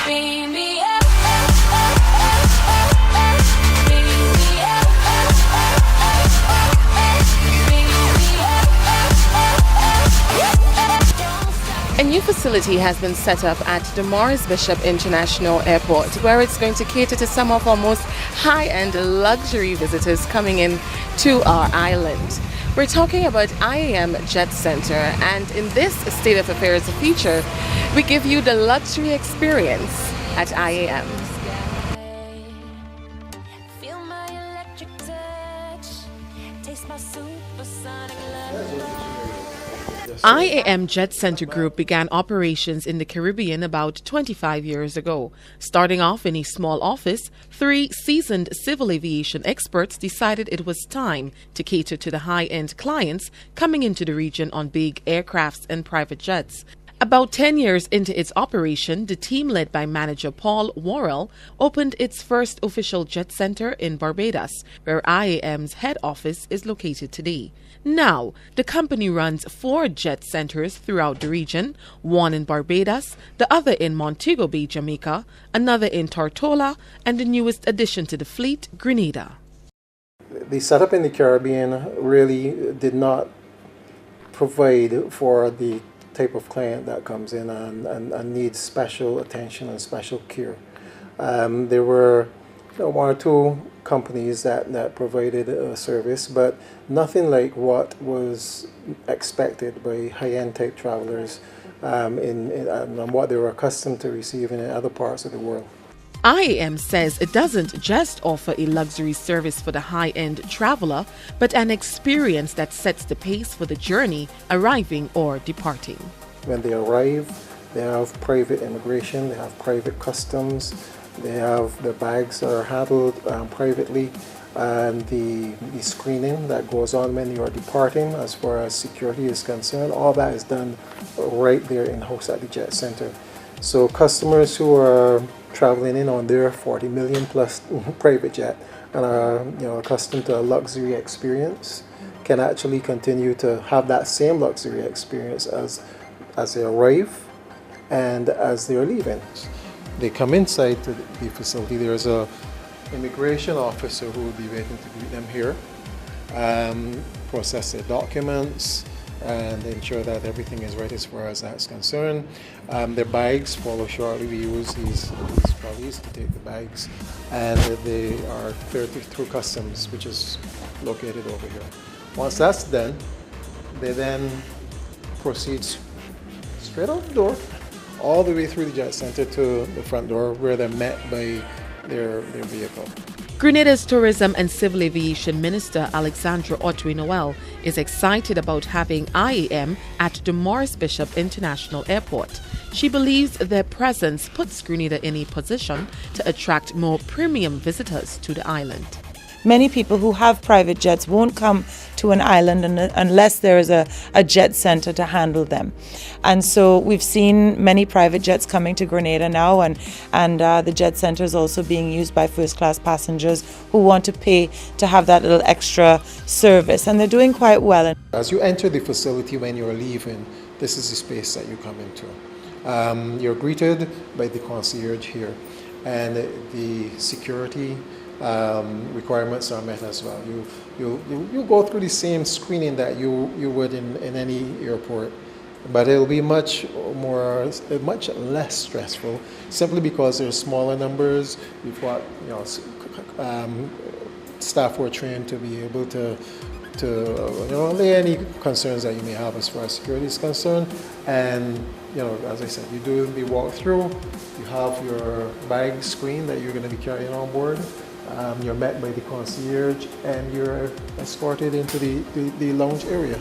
Beam me up. A new facility has been set up at the Morris Bishop International Airport, where it's going to cater to some of our most high-end luxury visitors coming in to our island. We're talking about IAM Jet Centre, and in this State of Affairs feature, we give you the luxury experience at IAM. Feel my electric touch. Taste my supersonic love. IAM Jet Centre Group began operations in the Caribbean about 25 years ago. Starting off in a small office, 3 seasoned civil aviation experts decided it was time to cater to the high-end clients coming into the region on big aircrafts and private jets. About 10 years into its operation, the team led by manager Paul Worrell opened its first official jet center in Barbados, where IAM's head office is located today. Now, the company runs 4 jet centers throughout the region, one in Barbados, the other in Montego Bay, Jamaica, another in Tortola, and the newest addition to the fleet, Grenada. The setup in the Caribbean really did not provide for the type of client that comes in and needs special attention and special care. There were 1 or 2 companies that provided a service, but nothing like what was expected by high-end type travelers and what they were accustomed to receiving in other parts of the world. IAM says it doesn't just offer a luxury service for the high-end traveler, but an experience that sets the pace for the journey, arriving or departing. When they arrive, they have private immigration, they have private customs, they have the bags that are handled privately, and the screening that goes on when you are departing as far as security is concerned. All that is done right there in-house at the Jet Centre. So customers who are traveling in on their 40 million plus private jet and are accustomed to a luxury experience can actually continue to have that same luxury experience as they arrive and as they're leaving. They come inside to the facility. There's a immigration officer who will be waiting to greet them here, process their documents, and ensure that everything is right as far as that's concerned. Their bags follow shortly. We use these trolleys to take the bags, and they are cleared through customs, which is located over here. Once that's done, they then proceed straight out the door, all the way through the Jet Centre to the front door, where they're met by their vehicle. Grenada's Tourism and Civil Aviation Minister Alexandra Otway-Noel is excited about having IAM at the Morris Bishop International Airport. She believes their presence puts Grenada in a position to attract more premium visitors to the island. Many people who have private jets won't come to an island unless there is a jet center to handle them. And so we've seen many private jets coming to Grenada now, and the jet center is also being used by first-class passengers who want to pay to have that little extra service, and they're doing quite well. As you enter the facility when you're leaving, this is the space that you come into. You're greeted by the concierge here, and the security requirements are met as well. You go through the same screening that you would in any airport, but it'll be much less stressful, simply because there's smaller numbers. We've got staff who are trained to be able to allay any concerns that you may have as far as security is concerned. And as I said, you do the walkthrough. You have your bag screen that you're going to be carrying on board. You're met by the concierge, and you're escorted into the lounge area.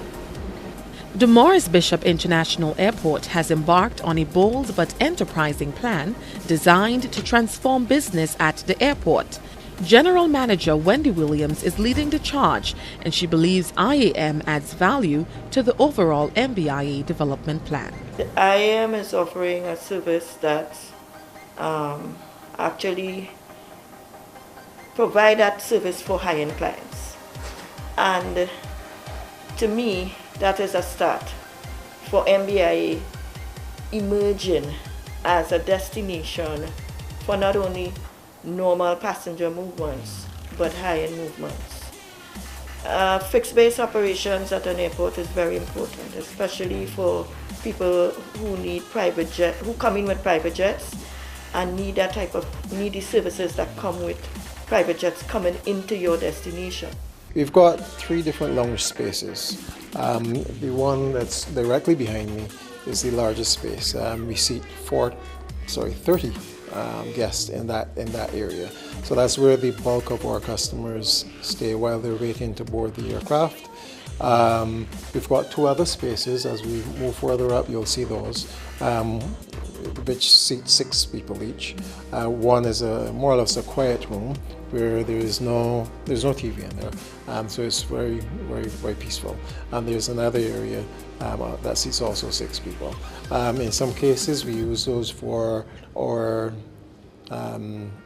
The Morris Bishop International Airport has embarked on a bold but enterprising plan designed to transform business at the airport. General Manager Wendy Williams is leading the charge, and she believes IAM adds value to the overall MBIA development plan. The IAM is offering a service that actually provide that service for high-end clients. And to me, that is a start for MBIA emerging as a destination for not only normal passenger movements, but high-end movements. Fixed base operations at an airport is very important, especially for people who need private jet, who come in with private jets and need that type of needy services that come with private jets coming into your destination. We've got 3 different lounge spaces. The one that's directly behind me is the largest space. We seat 30 guests in that area. So that's where the bulk of our customers stay while they're waiting to board the aircraft. We've got 2 other spaces. As we move further up, you'll see those, which seat 6 people each. One is more or less a quiet room where there's no TV in there, so it's very, very, very peaceful. And there's another area that seats also 6 people. In some cases, we use those for our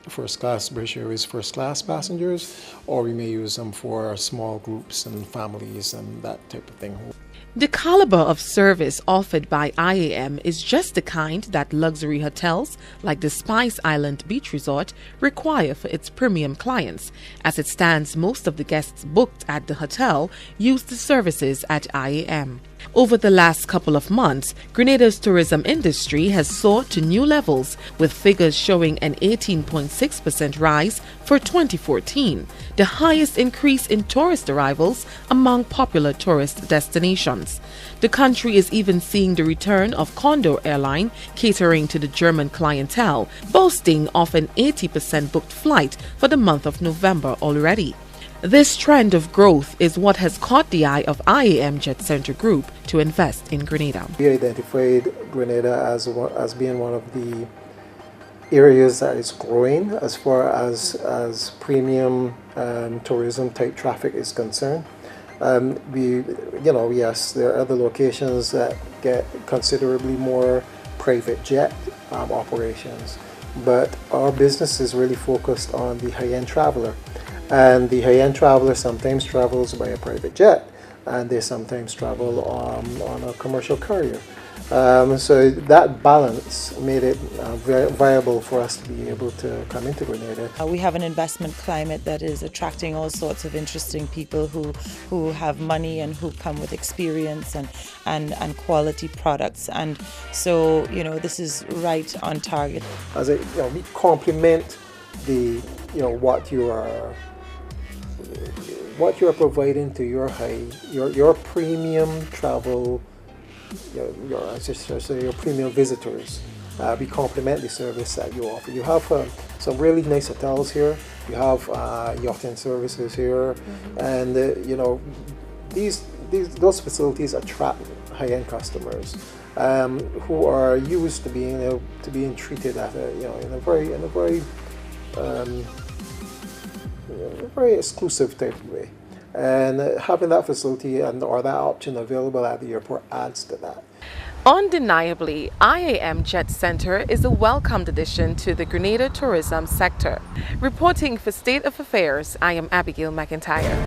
first class, British Airways first class passengers, or we may use them for small groups and families and that type of thing. The caliber of service offered by IAM is just the kind that luxury hotels like the Spice Island Beach Resort require for its premium clients. As it stands, most of the guests booked at the hotel use the services at IAM. Over the last couple of months, Grenada's tourism industry has soared to new levels, with figures showing an 18.6% rise for 2014, the highest increase in tourist arrivals among popular tourist destinations. The country is even seeing the return of Condor Airline, catering to the German clientele, boasting of an 80% booked flight for the month of November already. This trend of growth is what has caught the eye of IAM Jet Centre Group to invest in Grenada. We identified Grenada as being one of the areas that is growing as far as premium tourism type traffic is concerned. Yes, there are other locations that get considerably more private jet operations, but our business is really focused on the high-end traveler. And the high-end traveler sometimes travels by a private jet, and they sometimes travel on a commercial carrier. So that balance made it very viable for us to be able to come into Grenada. We have an investment climate that is attracting all sorts of interesting people who have money and who come with experience and quality products. And so, this is right on target. As we complement what you are providing to your premium travel, your premium visitors. We complement the service that you offer. You have some really nice hotels here. You have yachting services here, and those facilities attract high-end customers who are used to being treated in a very exclusive type of way, and having that facility or that option available at the airport adds to that. Undeniably, IAM Jet Centre is a welcomed addition to the Grenada tourism sector. Reporting for State of Affairs, I am Abigail McIntyre.